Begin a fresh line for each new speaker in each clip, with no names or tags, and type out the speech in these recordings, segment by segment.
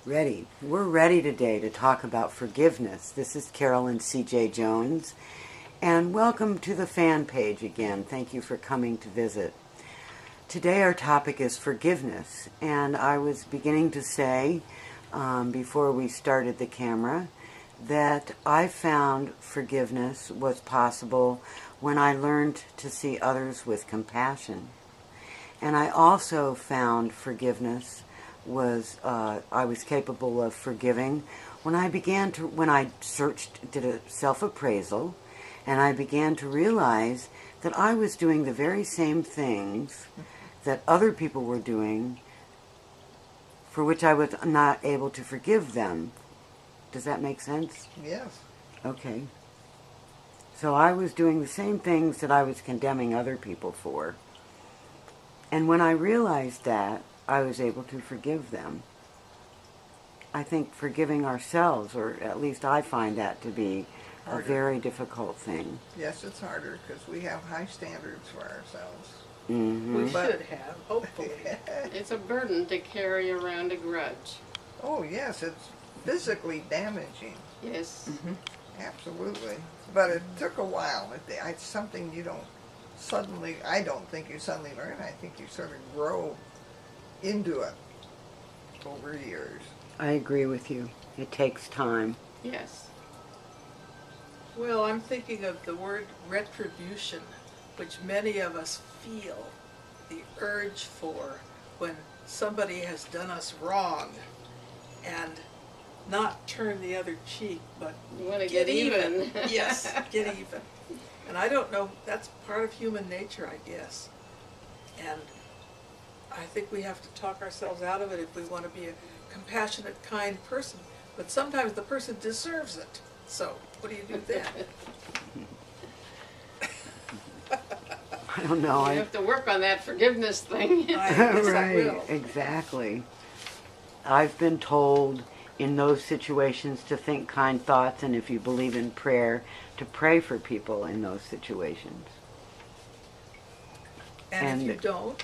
Ready. We're ready today to talk about forgiveness. This is Carolyn C.J. Jones, and welcome to the fan page again. Thank you for coming to visit. Today our topic is forgiveness, and I was beginning to say, before we started the camera, that I found forgiveness was possible when I learned to see others with compassion. And I also found forgiveness was I was capable of forgiving when I did a self-appraisal, and I began to realize that I was doing the very same things that other people were doing for which I was not able to forgive them. Does that make sense?
Yes.
Okay. So I was doing the same things that I was condemning other people for. And when I realized that, I was able to forgive them. I think forgiving ourselves, or at least I find that to be a very difficult thing.
Yes, it's harder because we have high standards for ourselves.
Mm-hmm.
We should have, hopefully.
It's a burden to carry around a grudge.
Oh, yes, it's physically damaging.
Yes.
Mm-hmm.
Absolutely. But it took a while. It's something you don't suddenly, I don't think you suddenly learn. I think you sort of grow into it over years.
I agree with you. It takes time.
Yes.
Well, I'm thinking of the word retribution, which many of us feel the urge for when somebody has done us wrong, and not turn the other cheek, but
You want to get even.
Yes, get even. And I don't know, that's part of human nature, I guess. And I think we have to talk ourselves out of it if we want to be a compassionate, kind person. But sometimes the person deserves it. So, what do you do then?
I don't know.
You have to work on that forgiveness thing.
I guess I
Right,
will.
exactly. I've been told in those situations to think kind thoughts, and if you believe in prayer, to pray for people in those situations.
And if you don't,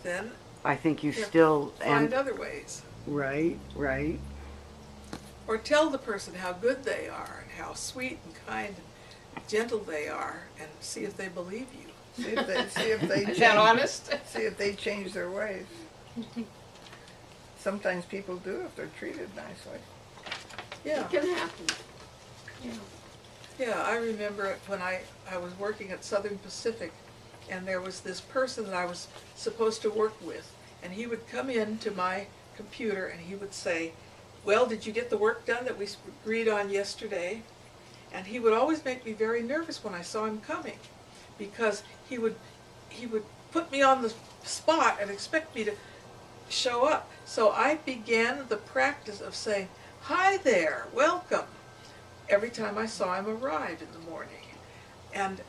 then
I think you
have to
still
find other ways.
Right.
Or tell the person how good they are and how sweet and kind and gentle they are, and see if they believe you.
See if they
Is
change,
that honest?
see if they change their ways. Sometimes people do if they're treated nicely.
Yeah.
It can happen. Yeah.
Yeah, I remember it when I was working at Southern Pacific, and there was this person that I was supposed to work with, and he would come in to my computer and he would say, "Well, did you get the work done that we agreed on yesterday?" And he would always make me very nervous when I saw him coming, because he would put me on the spot and expect me to show up. So I began the practice of saying, "Hi there, welcome," every time I saw him arrive in the morning, and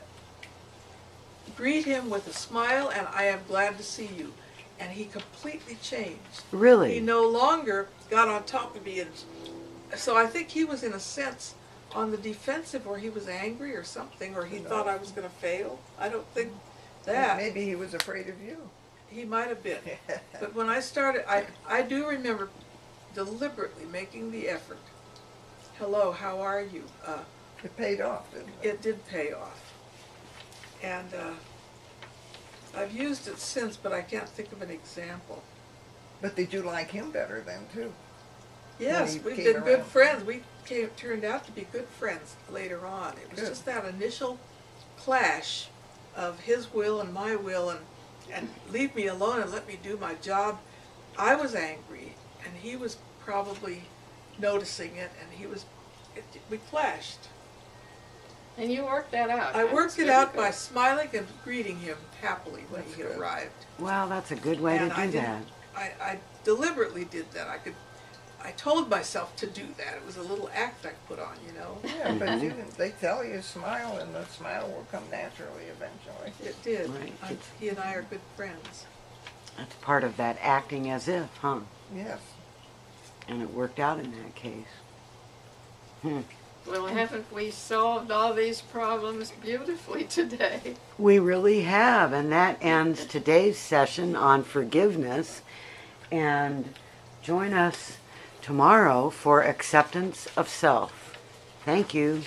greet him with a smile and "I am glad to see you." And he completely changed.
Really?
He no longer got on top of me, and so I think he was in a sense on the defensive, or he was angry or something, or he thought I was going to fail. I don't think that.
Maybe he was afraid of you.
He might have been. But when I started, I do remember deliberately making the effort. "Hello, how are you?"
It paid off, didn't it?
It did pay off. And I've used it since, but I can't think of an example.
But did you like him better then, too?
Yes,
he
we've
came
been good
around.
friends. We turned out to be good friends later on. It was
Good.
just that initial clash of his will and my will, and leave me alone and let me do my job. I was angry, and he was probably noticing it, and we clashed.
And you worked that out.
I
That
worked
was
it
very
out
good.
by smiling and greeting him happily when
That's
he
good.
arrived.
Well, that's a good way
And
to
I
do
didn't-
that.
I deliberately did that. I told myself to do that. It was a little act I put on, you know.
Yeah, but they tell you smile, and the smile will come naturally eventually.
It did.
Right.
He and I are good friends.
That's part of that acting as if, huh?
Yes.
And it worked out in that case.
Well, haven't we solved all these problems beautifully today?
We really have, and that ends today's session on forgiveness. And join us tomorrow for acceptance of self. Thank you.